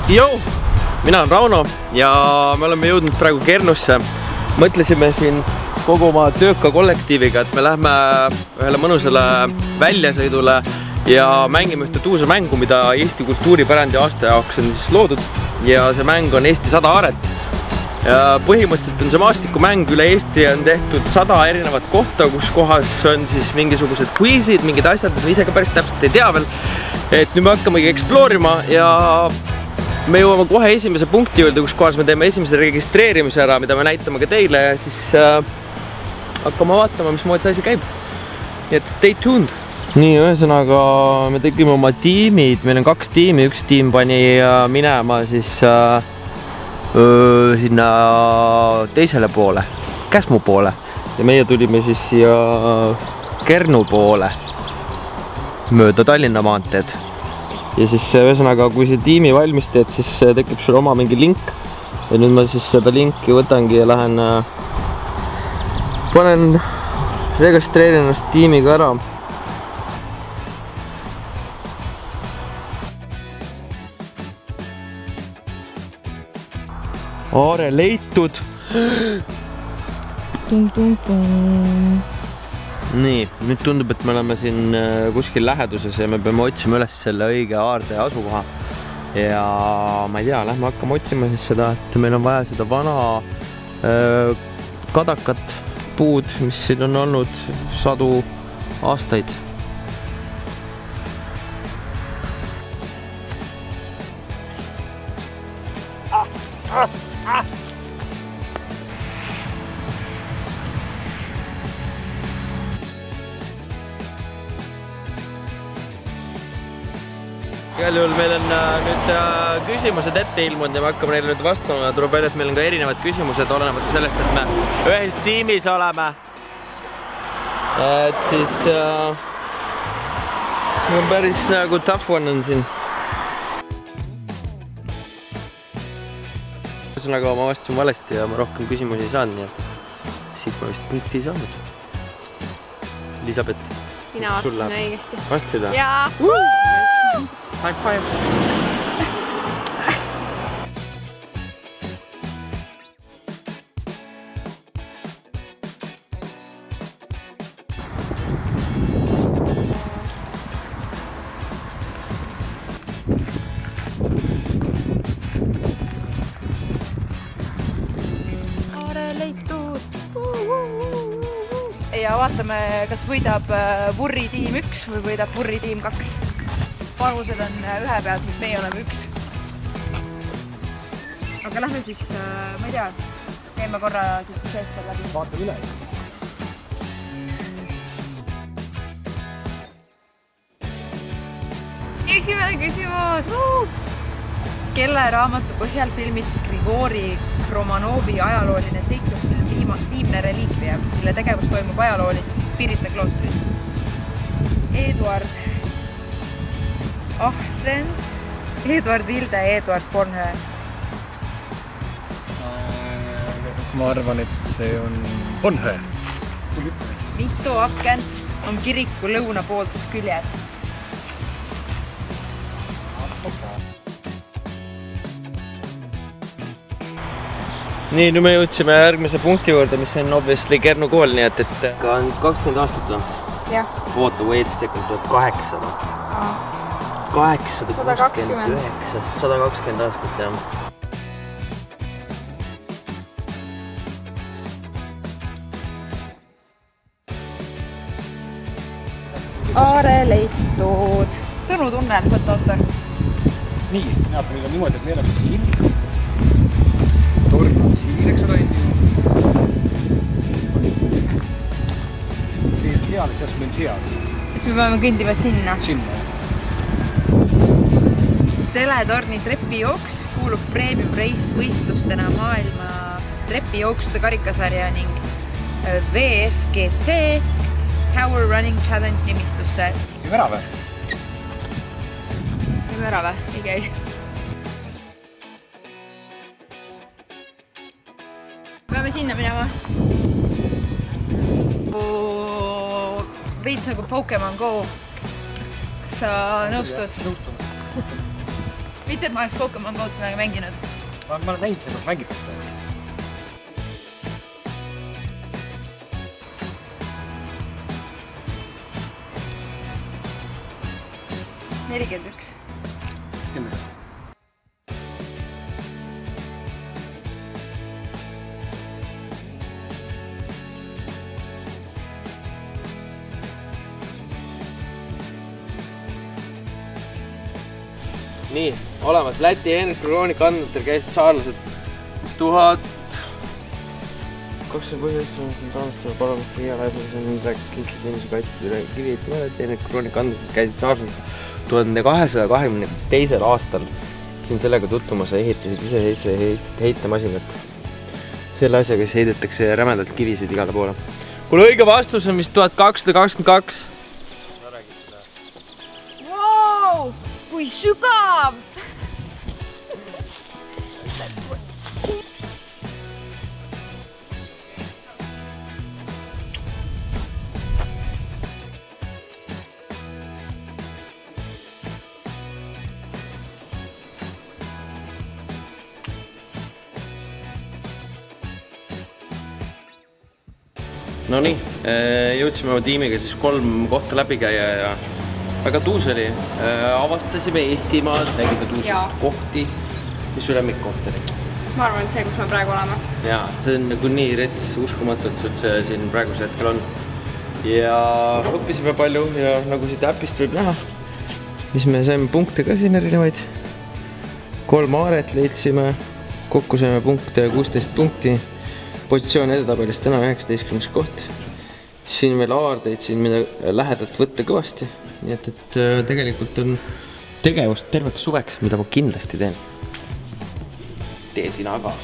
Jou, mina olen Rauno ja me oleme jõudnud praegu Kernusse. Mõtlesime siin kogu oma tööka kollektiiviga, et me lähme ühele mõnusale väljasõidule ja mängime ühte tuusa mängu, mida Eesti kultuuripärandi aasta jaoks on siis loodud. Ja see mäng on Eesti 100 aaret. Ja põhimõtteliselt on see maastikumäng, üle Eesti on tehtud 100 erinevat kohta, kus kohas on siis mingisugused quizid, mingid asjad, mis me ise ka päris täpselt ei tea veel. Et nüüd me hakkamegi exploorima ja me jõuame kohe esimese punkti juurde, kus kohas me teeme esimese registreerimise ära, mida me näitame ka teile ja siis hakkame vaatama, mismoodi see asi käib. Nii et stay tuned. Nii, ühesõnaga me tegime oma tiimid, meil on 2 tiimi, üks tiim pani minema siis sinna teisele poole, Käsmu poole ja meie tulime siis siia Kernu poole mööda Tallinna maanteed. Ja siis ühesõnaga, kui see tiimi valmis teed, siis tekib sul oma mingi link ja nüüd ma siis seda linki võtangi ja lähen registreerin ennast tiimiga ära. Aare leitud. Nii, nüüd tundub, et me oleme siin kuskil läheduses ja me peame otsima üles selle õige aarde asukoha. Ja ma ei tea, lähme hakkame otsima siis seda, et meil on vaja seda vana kadakat puud, mis siin on olnud 100 aastaid. Igal juhul meil on nüüd küsimused ette ilmunud ja me hakkame neile nüüd vastama. Tuleb välja, et meil on ka erinevad küsimused olenemata sellest, et me ühes tiimis oleme. Et siis päris nagu tough one on siin. Ühesõnaga ma vastasin valesti ja ma rohkem küsimusi ei saanud, nii et siit ma vist punkti ei saanud. Elisabeth. Mina vastasin õigesti. Vastasid või? Jaa! High five! Aare leitud! Ja vaatame, kas võidab Vurri tiim 1 või võidab Vurri tiim 2. Panused on ühe peal, siis meie oleme 1. Aga lähme siis, ma ei tea, käime korra siis seestel läbi. Vaatame üle. Esimene küsimus! Kelle raamatu põhjal filmiti Grigori Romanovi ajalooline seiklusfilm Viimne reliikvia, mille tegevus toimub ajaloolises Pirita kloostris? Eduard Ahrens, Eduard Vilde, Eduard Bornhöö. Ma arvan, et see on Bornhöö. Mitu akent on kiriku lõunapoolses küljes? Nii, nüüd me jõudsime järgmise punkti juurde, mis on obviously Kernu kool, nii et ka 20 aastat või? Jah. Oota, wait a second, 1800 või? 829, 120 aastat, jah. Aare leitud. Tõnu Tunnel, võtta autor. Nii, näeb meil on niimoodi, et meil on siin. Torn on siin, eks ole. Teil seal ja sealt meil seal. Siis me peame kõndima sinna. Sinna. Teletorni trepijooks kuulub Premium Race võistlustena maailma trepijooksude karikasarja ning VFGT Tower Running Challenge nimistusse. Käime ära või? Käime ära või? Ei käi. Peame sinna minema. Veits nagu Pokemon Go. Kas sa nõustud? Nõustun. mitte, et ma oleks Pokemon Go'd kunagi mänginud. Ma olen mänginud seda, mängitakse. 41. Nii, olemas Läti kroonika andmetel käisid saarlased 1000 2019 aastal parlamenti ja läbides on rääkinud kinkisinimese kaitstud üle kivid Läti kroonika andmetel käisid saarlased 1222. aastal siin sellega tutvumas ehitasid ise heitemasinat. Selle asjaga siis heidetakse rämedalt kivisid igale poole. Kuule õige vastus on vist 1222. Wow! Kui sügav! No nii, jõudsime oma tiimiga siis 3 kohta läbi käia ja väga tuus oli. Avastasime Eestimaad, nägime tuusest kohti. Mis su lemmikkoht oli? Ma arvan, et see, kus me praegu oleme. Jaa, see on nagu nii rets, uskumatu, et see siin praegusel hetkel on. Ja õppisime palju ja nagu siit äpist võib näha, mis me saime punkte ka siin erinevaid. 3 aaret leidsime, kokku saime punkte 16 punkti. Positsioon edetabelist täna 19. koht. Siin veel aardeid siin mida lähedalt võtta kõvasti. Nii et tegelikult on tegevust terveks suveks, mida ma kindlasti teen. Tee sina ka.